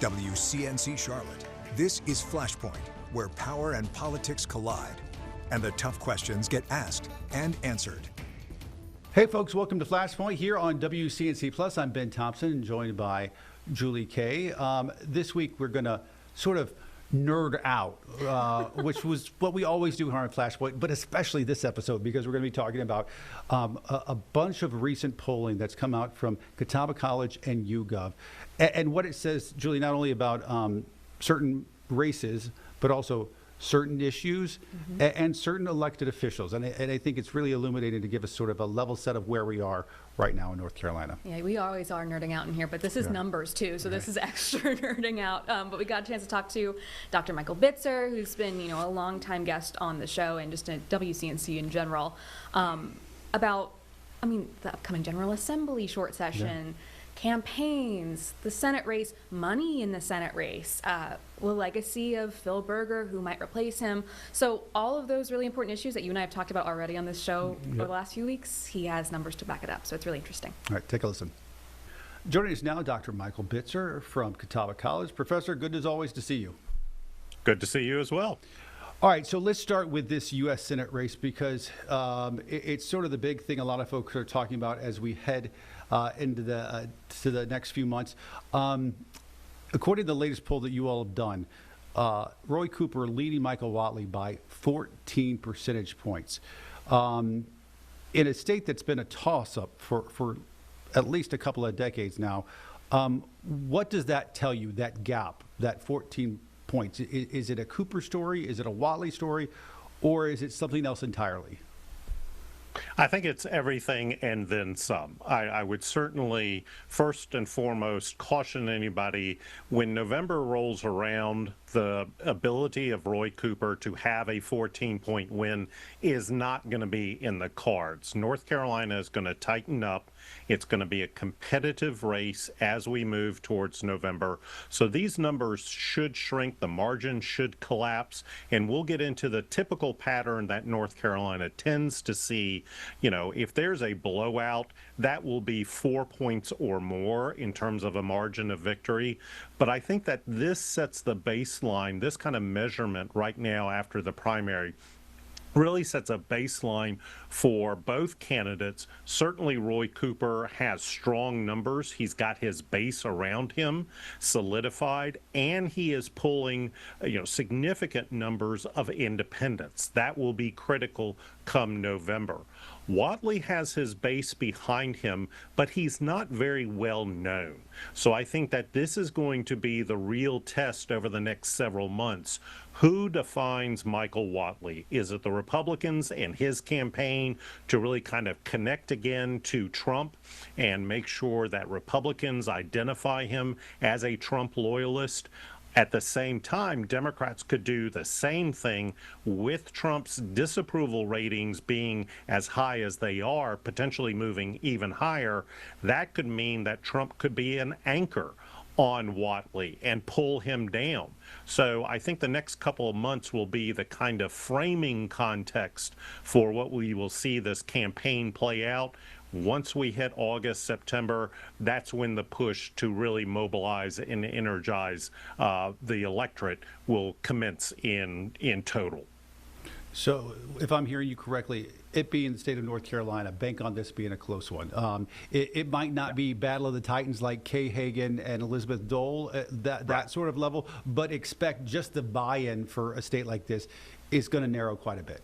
WCNC Charlotte. This is Flashpoint, where power and politics collide, and the tough questions get asked and answered. Hey folks, welcome to Flashpoint here on WCNC Plus. I'm Ben Thompson, joined by Julie Kay. This week we're going to sort of nerd out, which was what we always do here on Flashpoint, but especially this episode because we're going to be talking about a bunch of recent polling that's come out from Catawba College and YouGov. And what it says, Julie, not only about certain races, but also certain issues and certain elected officials. And I think it's really illuminating to give us sort of a level set of where we are right now in North Carolina. Yeah, we always are nerding out in here, but this is numbers too, so this is extra nerding out. But we got a chance to talk to Dr. Michael Bitzer, who's been, a longtime guest on the show and just in WCNC in general, about, the upcoming General Assembly short session, campaigns, the Senate race, money in the Senate race, the legacy of Phil Berger, who might replace him. So all of those really important issues that you and I have talked about already on this show over the last few weeks, he has numbers to back it up. So it's really interesting. All right, take a listen. Joining us now, Dr. Michael Bitzer from Catawba College. Professor, good as always to see you. Good to see you as well. All right, so let's start with this U.S. Senate race because it's sort of the big thing a lot of folks are talking about as we head into to the next few months. According to the latest poll that you all have done, Roy Cooper leading Michael Whatley by 14 percentage points. In a state that's been a toss-up for at least a couple of decades now, what does that tell you, that gap, that 14 points? Is it a Cooper story? Is it a Whatley story? Or is it something else entirely? I think it's everything and then some. I would certainly, first and foremost, caution anybody when November rolls around, the ability of Roy Cooper to have a 14-point win is not going to be in the cards. North Carolina is going to tighten up. It's going to be a competitive race as we move towards November. So these numbers should shrink, the margin should collapse, and we'll get into the typical pattern that North Carolina tends to see. If there's a blowout, that will be 4 points or more in terms of a margin of victory. But I think that this sets the baseline, this kind of measurement right now after the primary really sets a baseline for both candidates. Certainly Roy Cooper has strong numbers. He's got his base around him solidified, and he is pulling significant numbers of independents. That will be critical come November. Whatley has his base behind him, but he's not very well known. So I think that this is going to be the real test over the next several months. Who defines Michael Whatley? Is it the Republicans and his campaign to really kind of connect again to Trump and make sure that Republicans identify him as a Trump loyalist? At the same time, Democrats could do the same thing with Trump's disapproval ratings being as high as they are, potentially moving even higher. That could mean that Trump could be an anchor on Whatley and pull him down. So I think the next couple of months will be the kind of framing context for what we will see this campaign play out. Once we hit August, September, that's when the push to really mobilize and energize the electorate will commence in total. So if I'm hearing you correctly, it being the state of North Carolina, bank on this being a close one. It might not be Battle of the Titans like Kay Hagan and Elizabeth Dole, that sort of level, but expect just the buy-in for a state like this is going to narrow quite a bit.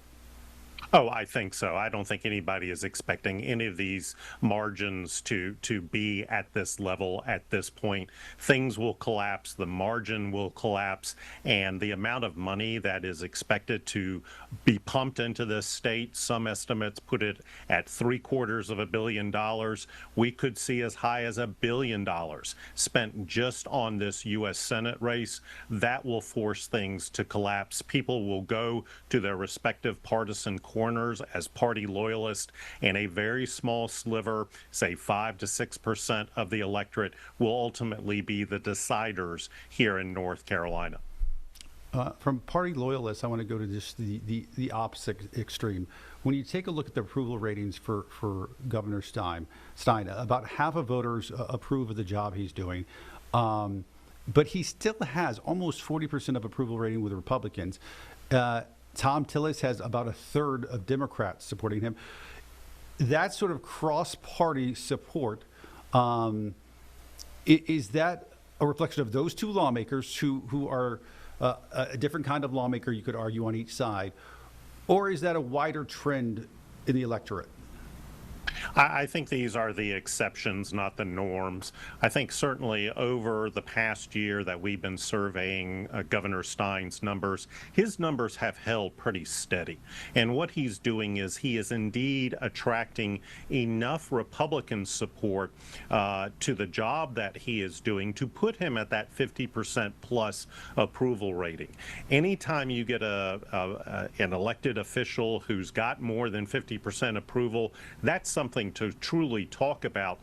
Oh, I think so. I don't think anybody is expecting any of these margins to be at this level at this point. Things will collapse, the margin will collapse, and the amount of money that is expected to be pumped into this state, some estimates put it at $750 million. We could see as high as $1 billion spent just on this U.S. Senate race. That will force things to collapse. People will go to their respective partisan corners as party loyalists, and a very small sliver, say 5 to 6% of the electorate, will ultimately be the deciders here in North Carolina. From party loyalists, I want to go to just the opposite extreme. When you take a look at the approval ratings for Governor Stein, about half of voters approve of the job he's doing. but he still has almost 40% of approval rating with Republicans. Tom Tillis has about a third of Democrats supporting him. That sort of cross-party support, is that a reflection of those two lawmakers who are a different kind of lawmaker, you could argue, on each side, or is that a wider trend in the electorate? I think these are the exceptions, not the norms. I think certainly over the past year that we've been surveying Governor Stein's numbers, his numbers have held pretty steady. And what he's doing is he is indeed attracting enough Republican support to the job that he is doing to put him at that 50% plus approval rating. Anytime you get an elected official who's got more than 50% approval, that's something to truly talk about.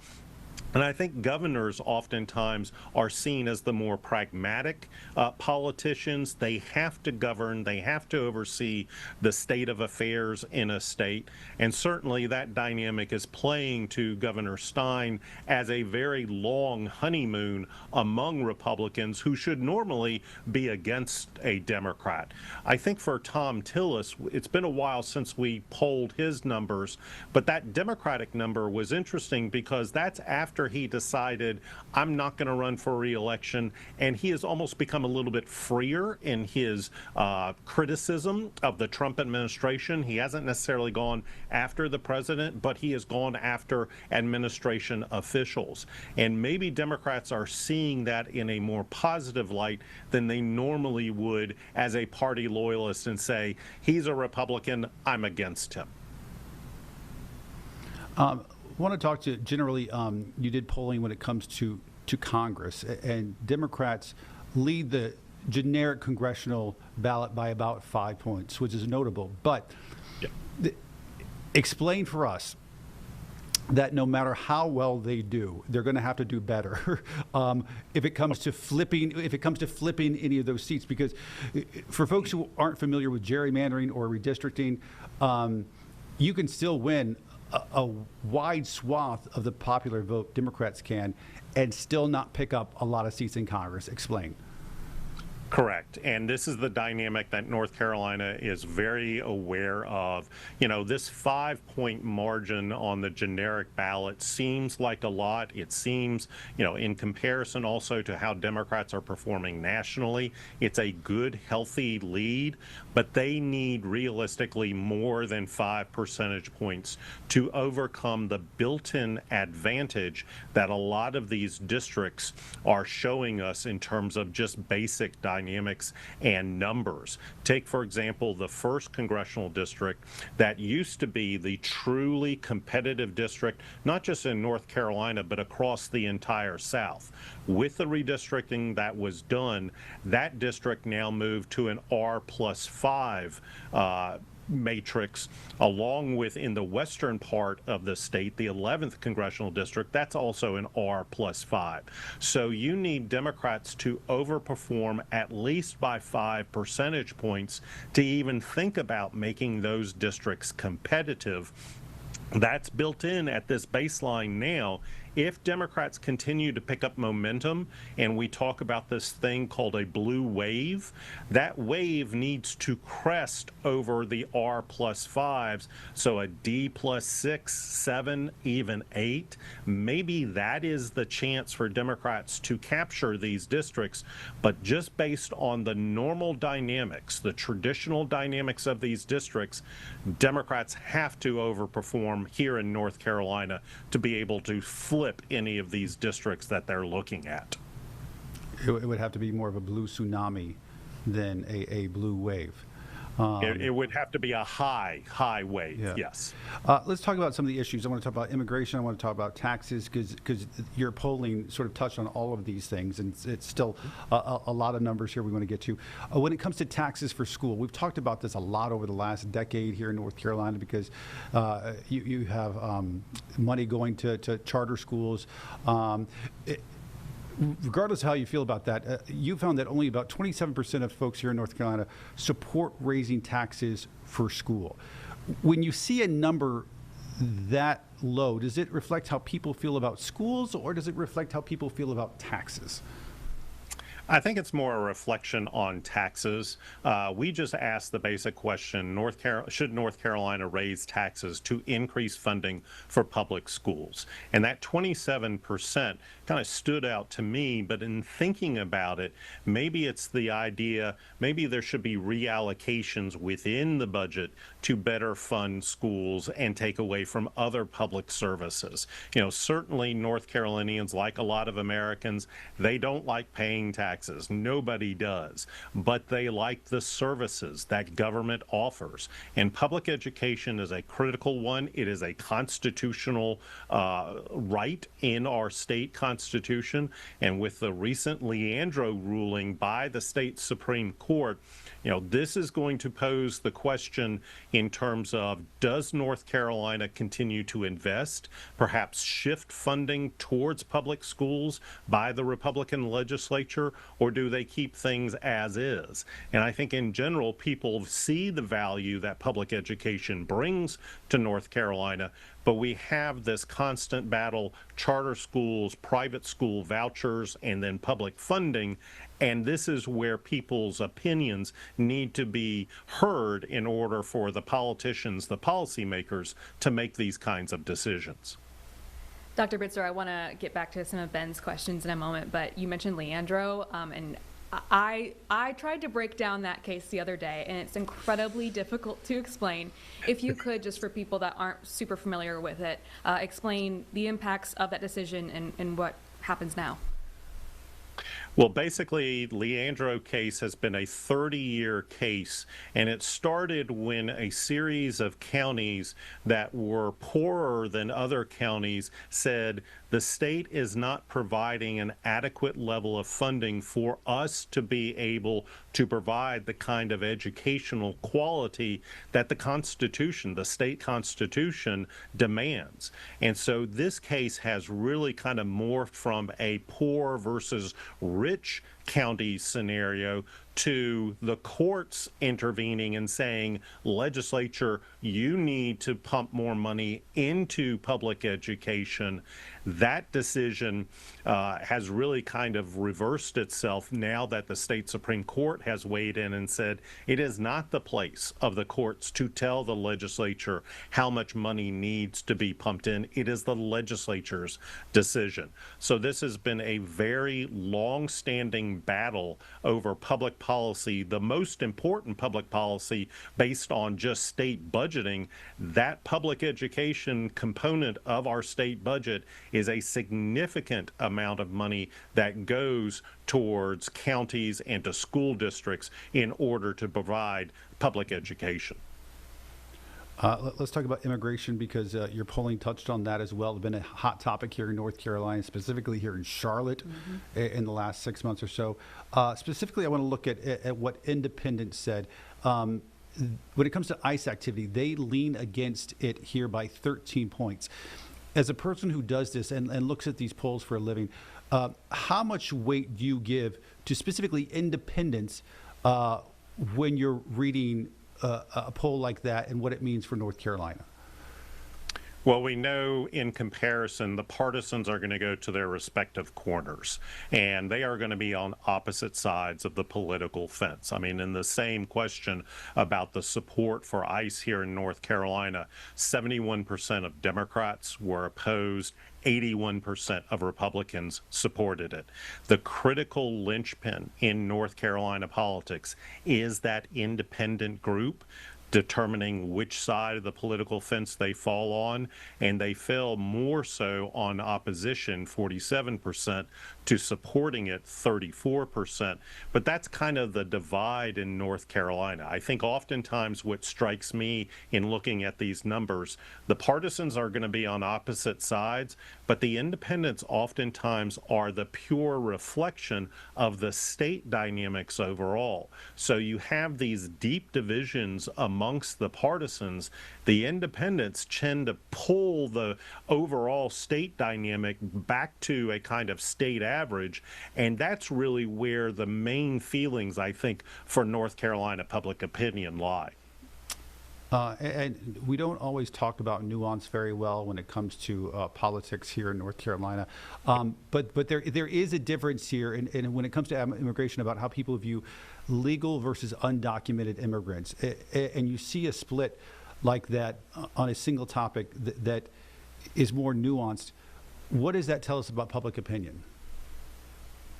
And I think governors oftentimes are seen as the more pragmatic politicians. They have to govern, they have to oversee the state of affairs in a state. And certainly that dynamic is playing to Governor Stein as a very long honeymoon among Republicans who should normally be against a Democrat. I think for Tom Tillis, it's been a while since we polled his numbers, but that Democratic number was interesting because that's after he decided, I'm not going to run for re-election, and he has almost become a little bit freer in his criticism of the Trump administration. He hasn't necessarily gone after the president, but he has gone after administration officials. And maybe Democrats are seeing that in a more positive light than they normally would as a party loyalist and say, he's a Republican, I'm against him. I want to talk to generally, you did polling when it comes to Congress, and Democrats lead the generic congressional ballot by about 5 points, which is notable. But explain for us that no matter how well they do, they're going to have to do better if it comes to flipping any of those seats. Because for folks who aren't familiar with gerrymandering or redistricting, you can still win a wide swath of the popular vote, Democrats can, and still not pick up a lot of seats in Congress. Explain. Correct. And this is the dynamic that North Carolina is very aware of. You know, this 5-point margin on the generic ballot seems like a lot. It seems, you know, in comparison also to how Democrats are performing nationally, it's a good, healthy lead, but they need realistically more than 5 percentage points to overcome the built-in advantage that a lot of these districts are showing us in terms of just basic dynamics and numbers. Take, for example, the 1st Congressional District that used to be the truly competitive district, not just in North Carolina, but across the entire South. With the redistricting that was done, that district now moved to an R+5 matrix, along with in the western part of the state, the 11th Congressional District, that's also an R+5. So you need Democrats to overperform at least by 5 percentage points to even think about making those districts competitive. That's built in at this baseline now. If Democrats continue to pick up momentum, and we talk about this thing called a blue wave, that wave needs to crest over the R+5s, so a D+6, 7, even 8. Maybe that is the chance for Democrats to capture these districts, but just based on the normal dynamics, the traditional dynamics of these districts, Democrats have to overperform here in North Carolina to be able to flip any of these districts that they're looking at. It would have to be more of a blue tsunami than a blue wave. It would have to be a high wave, yeah. Yes. Let's talk about some of the issues. I want to talk about immigration. I want to talk about taxes, because your polling sort of touched on all of these things, and it's still a lot of numbers here we want to get to. When it comes to taxes for school, we've talked about this a lot over the last decade here in North Carolina, because you have money going to charter schools. Regardless of how you feel about that, you found that only about 27% of folks here in North Carolina support raising taxes for school. When you see a number that low, does it reflect how people feel about schools, or does it reflect how people feel about taxes? I think it's more a reflection on taxes. We just asked the basic question, should North Carolina raise taxes to increase funding for public schools? And that 27% kind of stood out to me, but in thinking about it, maybe it's the idea, maybe there should be reallocations within the budget to better fund schools and take away from other public services. You know, certainly North Carolinians, like a lot of Americans, they don't like paying taxes. Nobody does. But they like the services that government offers. And public education is a critical one. It is a constitutional right in our state constitution. And with the recent Leandro ruling by the state Supreme Court, you know, this is going to pose the question in terms of, does North Carolina continue to invest, perhaps shift funding towards public schools by the Republican legislature, or do they keep things as is? And I think in general, people see the value that public education brings to North Carolina, but we have this constant battle, charter schools, private school vouchers, and then public funding. And this is where people's opinions need to be heard in order for the politicians, the policymakers, to make these kinds of decisions. Dr. Bitzer, I want to get back to some of Ben's questions in a moment, but you mentioned Leandro, and I tried to break down that case the other day, and it's incredibly difficult to explain. If you could, just for people that aren't super familiar with it, explain the impacts of that decision and what happens now. Well, basically, Leandro case has been a 30-year case, and it started when a series of counties that were poorer than other counties said the state is not providing an adequate level of funding for us to be able to provide the kind of educational quality that the Constitution, the state Constitution, demands. And so this case has really kind of morphed from a poor versus rich county scenario to the courts intervening and saying, legislature, you need to pump more money into public education. That decision has really kind of reversed itself now that the state Supreme Court has weighed in and said it is not the place of the courts to tell the legislature how much money needs to be pumped in. It is the legislature's decision. So this has been a very long-standing battle over public policy, the most important public policy based on just state budgeting. That public education component of our state budget is a significant amount of money that goes towards counties and to school districts in order to provide public education. Let's talk about immigration, because your polling touched on that as well. It's been a hot topic here in North Carolina, specifically here in Charlotte, in the last 6 months or so. Specifically, I want to look at what independents said. When it comes to ICE activity, they lean against it here by 13 points. As a person who does this and looks at these polls for a living, how much weight do you give to specifically independents when you're reading a poll like that and what it means for North Carolina? Well, we know in comparison, the partisans are going to go to their respective corners, and they are going to be on opposite sides of the political fence. I mean, in the same question about the support for ICE here in North Carolina, 71% of Democrats were opposed. 81% of Republicans supported it. The critical linchpin in North Carolina politics is that independent group determining which side of the political fence they fall on, and they fell more so on opposition, 47%, to supporting it, 34%. But that's kind of the divide in North Carolina. I think oftentimes what strikes me in looking at these numbers, the partisans are going to be on opposite sides, but the independents oftentimes are the pure reflection of the state dynamics overall. So you have these deep divisions amongst the partisans. The independents tend to pull the overall state dynamic back to a kind of state average, and that's really where the main feelings, I think, for North Carolina public opinion lie. And we don't always talk about nuance very well when it comes to politics here in North Carolina. But there is a difference here in when it comes to immigration about how people view legal versus undocumented immigrants. And you see a split like that on a single topic that is more nuanced. What does that tell us about public opinion?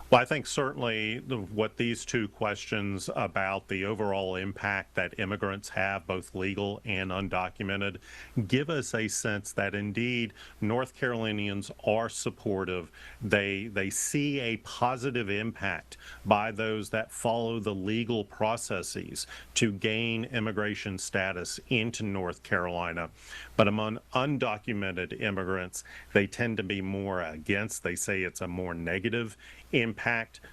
Well, I think certainly what these two questions about the overall impact that immigrants have, both legal and undocumented, give us a sense that indeed North Carolinians are supportive. They see a positive impact by those that follow the legal processes to gain immigration status into North Carolina. But among undocumented immigrants, they tend to be more against. They say it's a more negative impact.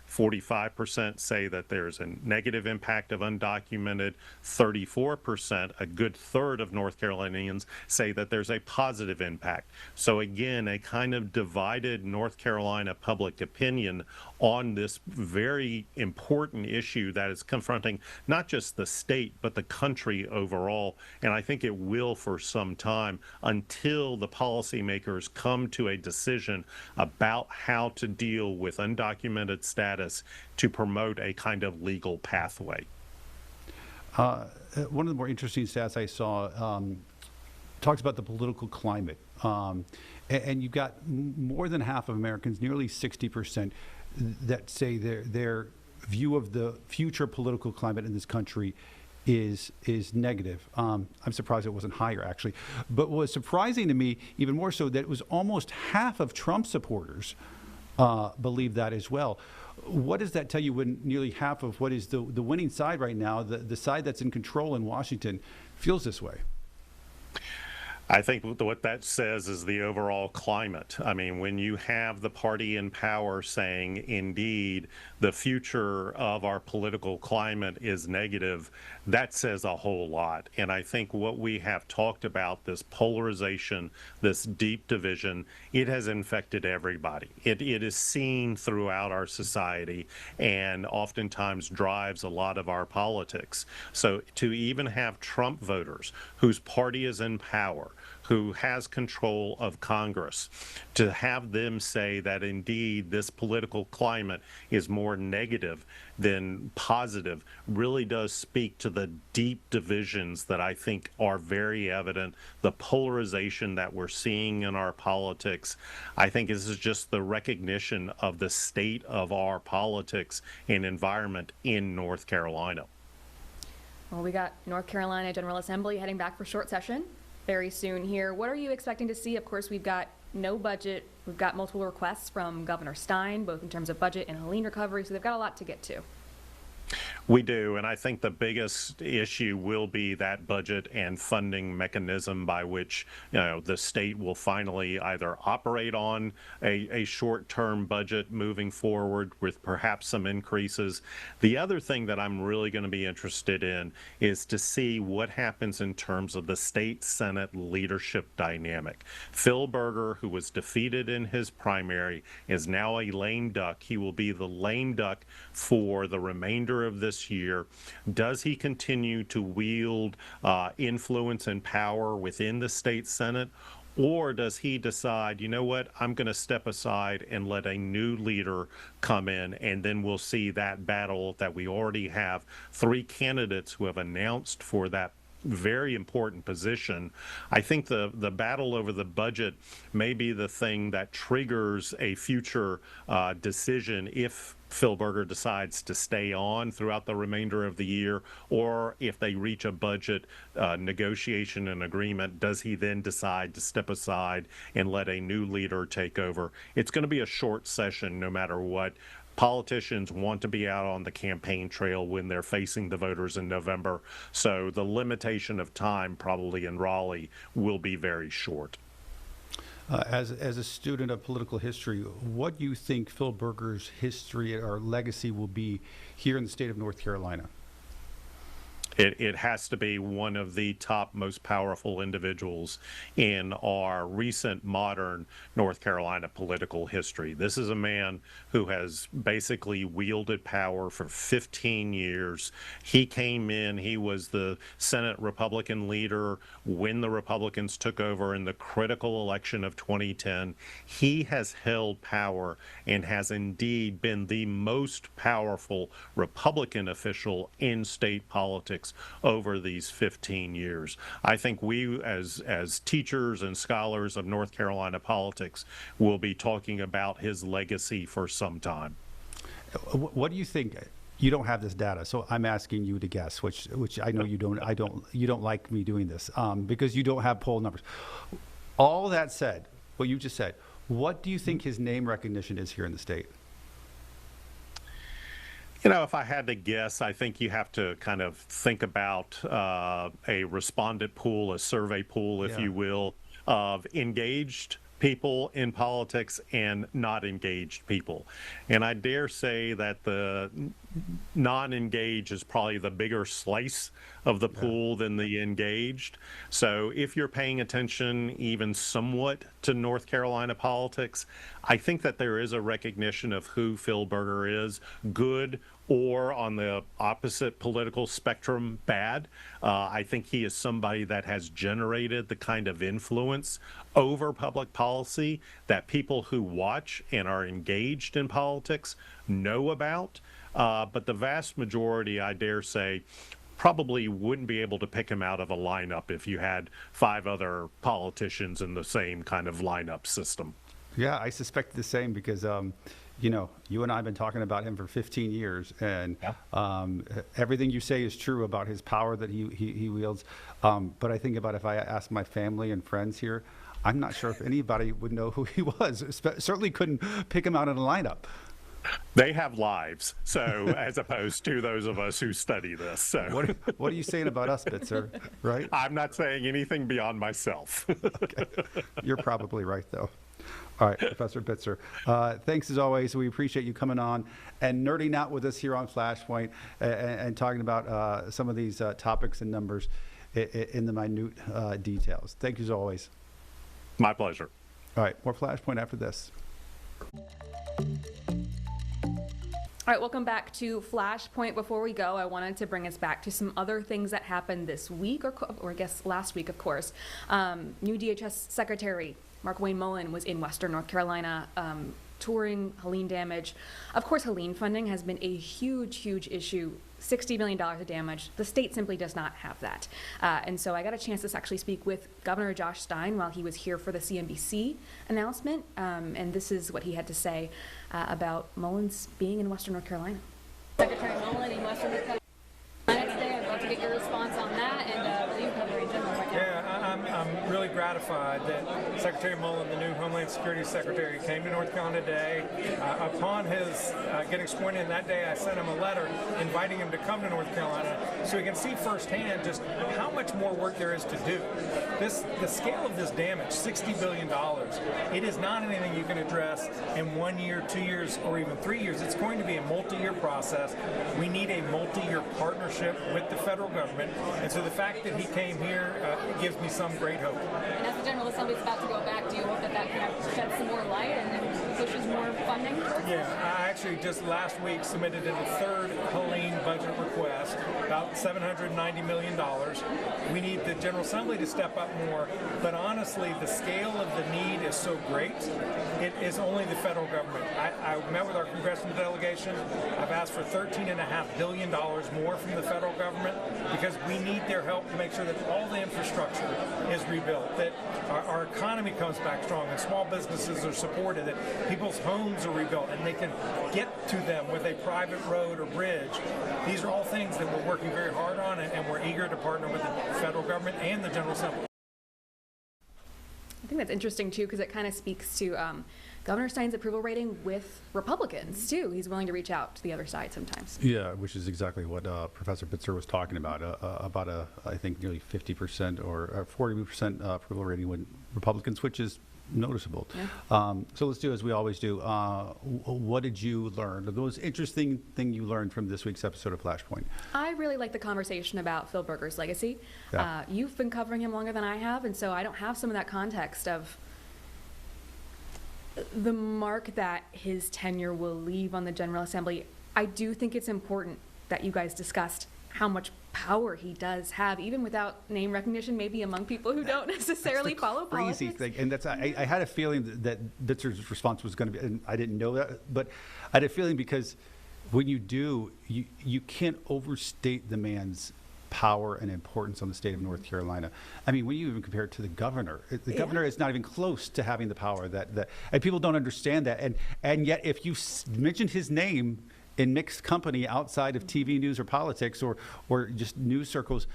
45% say that there's a negative impact of undocumented. 34%, a good third of North Carolinians, say that there's a positive impact. So again, a kind of divided North Carolina public opinion on this very important issue that is confronting not just the state, but the country overall. And I think it will for some time until the policymakers come to a decision about how to deal with undocumented status to promote a kind of legal pathway. One of the more interesting stats I saw talks about the political climate. And you've got more than half of Americans, nearly 60%, that say their view of the future political climate in this country is negative. I'm surprised it wasn't higher, actually. But what was surprising to me, even more so, that it was almost half of Trump supporters believe that as well. What does that tell you when nearly half of what is the winning side right now, the side that's in control in Washington, feels this way? I think what that says is the overall climate. I mean, when you have the party in power saying, indeed, the future of our political climate is negative, that says a whole lot. And I think what we have talked about, this polarization, this deep division, it has infected everybody. It is seen throughout our society and oftentimes drives a lot of our politics. So to even have Trump voters whose party is in power, who has control of Congress, to have them say that indeed this political climate is more negative than positive really does speak to the deep divisions that I think are very evident, the polarization that we're seeing in our politics. I think this is just the recognition of the state of our politics and environment in North Carolina. Well, we got North Carolina General Assembly heading back for short session very soon here. What are you expecting to see? Of course, we've got no budget. We've got multiple requests from Governor Stein, both in terms of budget and Helen recovery, so they've got a lot to get to. We do, and I think the biggest issue will be that budget and funding mechanism by which the state will finally either operate on a short-term budget moving forward with perhaps some increases. The other thing that I'm really going to be interested in is to see what happens in terms of the state Senate leadership dynamic. Phil Berger, who was defeated in his primary, is now a lame duck. He will be the lame duck for the remainder of this year. Does he continue to wield influence and power within the state Senate? Or does he decide, you know what, I'm going to step aside and let a new leader come in, and then we'll see that battle that we already have 3 candidates who have announced for that very important position. I think the battle over the budget may be the thing that triggers a future decision if Phil Berger decides to stay on throughout the remainder of the year, or if they reach a budget negotiation and agreement, does he then decide to step aside and let a new leader take over? It's going to be a short session no matter what. Politicians want to be out on the campaign trail when they're facing the voters in November, so the limitation of time probably in Raleigh will be very short. As a student of political history, what do you think Phil Berger's history or legacy will be here in the state of North Carolina? It has to be one of the top most powerful individuals in our recent modern North Carolina political history. This is a man who has basically wielded power for 15 years. He came in, he was the Senate Republican leader when the Republicans took over in the critical election of 2010. He has held power and has indeed been the most powerful Republican official in state politics over these 15 years. I think we as teachers and scholars of North Carolina politics will be talking about his legacy for some time. What do you think? You don't have this data, so I'm asking you to guess, which I know you don't. You don't like me doing this because you don't have poll numbers. All that said, what you just said, what do you think his name recognition is here in the state? If I had to guess, I think you have to kind of think about a respondent pool, a survey pool, if you will, of engaged people in politics and not engaged people. And I dare say that the non-engaged is probably the bigger slice of the pool than the engaged. So if you're paying attention even somewhat to North Carolina politics, I think that there is a recognition of who Phil Berger is, good or on the opposite political spectrum, bad. I think he is somebody that has generated the kind of influence over public policy that people who watch and are engaged in politics know about. But the vast majority, I dare say, probably wouldn't be able to pick him out of a lineup if you had 5 other politicians in the same kind of lineup system. Yeah, I suspect the same because, you and I have been talking about him for 15 years, and everything you say is true about his power that he wields. But I think about if I asked my family and friends here, I'm not sure if anybody would know who he was. Certainly couldn't pick him out in a lineup. They have lives, so as opposed to those of us who study this. So what are you saying about us, Bitzer? Right? I'm not saying anything beyond myself. Okay. You're probably right, though. All right, Professor Bitzer. Thanks as always. We appreciate you coming on and nerding out with us here on Flashpoint and talking about some of these topics and numbers in the minute details. Thank you as always. My pleasure. All right, more Flashpoint after this. All right, welcome back to Flashpoint. Before we go, I wanted to bring us back to some other things that happened this week, or I guess last week, of course. New DHS Secretary Mark Wayne Mullen was in Western North Carolina touring Helene damage. Of course, Helene funding has been a huge, huge issue. $60 million of damage. The state simply does not have that. And so I got a chance to actually speak with Governor Josh Stein while he was here for the CNBC announcement. And this is what he had to say about Mullen's being in Western North Carolina. Secretary Mullen in Western North Carolina today. I'd love to get your response on that and what you cover in general right now. Yeah, I'm really gratified that Secretary Mullen, the new Homeland Security Secretary, came to North Carolina today. Upon his getting sworn in that day, I sent him a letter inviting him to come to North Carolina so he can see firsthand just how much more work there is to do. The scale of this damage, $60 billion, it is not anything you can address in 1 year, 2 years, or even 3 years. It's going to be a multi-year process. We need a multi-year partnership with the federal government. And so the fact that he came here gives me some great hope. And as the General Assembly is about to go back, do you hope that kind of sheds some more light and pushes more funding towards Yeah, I actually just last week submitted in the third Helene budget request, about $790 million. We need the General Assembly to step up more, but honestly, the scale of the need is so great, it is only the federal government. I met with our Congressional delegation. I've asked for $13.5 billion more from the federal government because we need their help to make sure that all the infrastructure is rebuilt, that our economy comes back strong, and small businesses are supported, that people's homes are rebuilt, and they can get to them with a private road or bridge. These are all things that we're working very hard on, and we're eager to partner with the federal government and the General Assembly. I think that's interesting, too, because it kind of speaks to Governor Stein's approval rating with Republicans, too. He's willing to reach out to the other side sometimes. Yeah, which is exactly what Professor Bitzer was talking about I think, nearly 50% or 40% approval rating with Republicans, which is noticeable. Yeah. So let's do as we always do. What did you learn? The most interesting thing you learned from this week's episode of Flashpoint? I really like the conversation about Phil Berger's legacy. Yeah. You've been covering him longer than I have, and so I don't have some of that context of the mark that his tenure will leave on the General Assembly. I do think it's important that you guys discussed how much power he does have, even without name recognition, maybe among people who don't necessarily follow Crazy politics. thing, and that's I had a feeling that Bitzer's response was going to be, and I didn't know that, but I had a feeling because when you do, you can't overstate the man's power and importance on the state of North Carolina. I mean, when you even compare it to the governor, the governor is not even close to having the power that and people don't understand that, and yet if you mentioned his name in mixed company outside of TV news or politics or just news circles,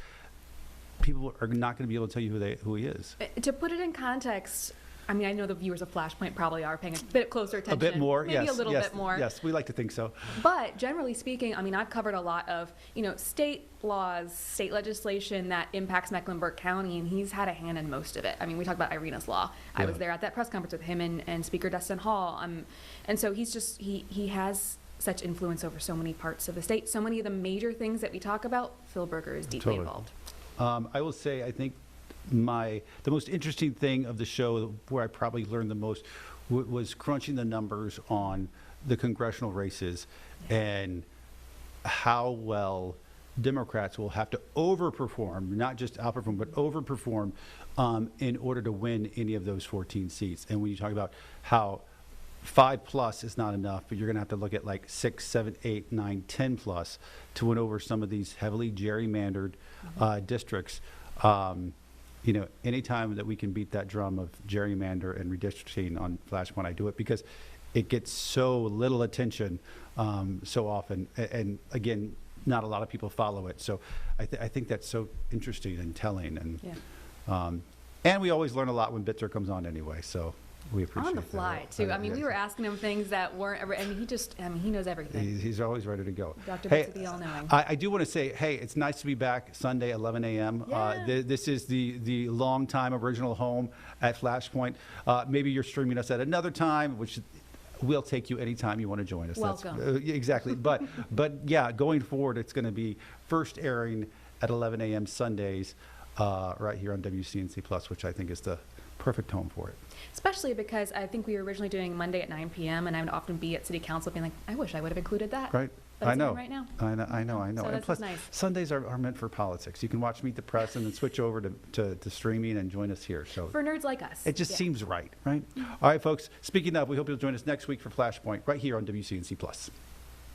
people are not going to be able to tell you who he is. To put it in context, I mean, I know the viewers of Flashpoint probably are paying a bit closer attention. A bit more, maybe yes. a little yes, bit more. Yes, we like to think so. But generally speaking, I mean, I've covered a lot of, state laws, state legislation that impacts Mecklenburg County, and he's had a hand in most of it. I mean, we talked about Irina's Law. I Yeah. was there at that press conference with him and Speaker Dustin Hall. And so he's just, he has such influence over so many parts of the state. So many of the major things that we talk about, Phil Berger is deeply Totally. involved. I will say, I think the most interesting thing of the show, where I probably learned the most, was crunching the numbers on the congressional races and how well Democrats will have to overperform, not just outperform, but overperform in order to win any of those 14 seats. And when you talk about how 5+ is not enough, but you're going to have to look at like 6, 7, 8, 9, 10+ to win over some of these heavily gerrymandered districts. Anytime that we can beat that drum of gerrymander and redistricting on Flashpoint, I do it because it gets so little attention so often. And again, not a lot of people follow it. So I think that's so interesting and telling. And we always learn a lot when Bitzer comes on anyway. So we appreciate On the fly, that. too. I mean, we were asking him things that weren't ever, and he knows everything. He's always ready to go. Dr. Hey, Bitzer, the all-knowing. I do want to say, hey, it's nice to be back Sunday, 11 a.m. Yeah. This is the long-time original home at Flashpoint. Maybe you're streaming us at another time, which we'll take you anytime you want to join us. Welcome. Exactly. But yeah, going forward, it's going to be first airing at 11 a.m. Sundays right here on WCNC Plus, which I think is the perfect home for it. Especially because I think we were originally doing Monday at 9 p.m. and I would often be at City Council being like, I wish I would have included that. Right. But I it's know. on right now. I know. So And that's plus, nice. Sundays are meant for politics. You can watch Meet the Press and then switch over to streaming and join us here. So For nerds like us. it just Yeah. seems right? All right, folks. Speaking of, we hope you'll join us next week for Flashpoint right here on WCNC Plus.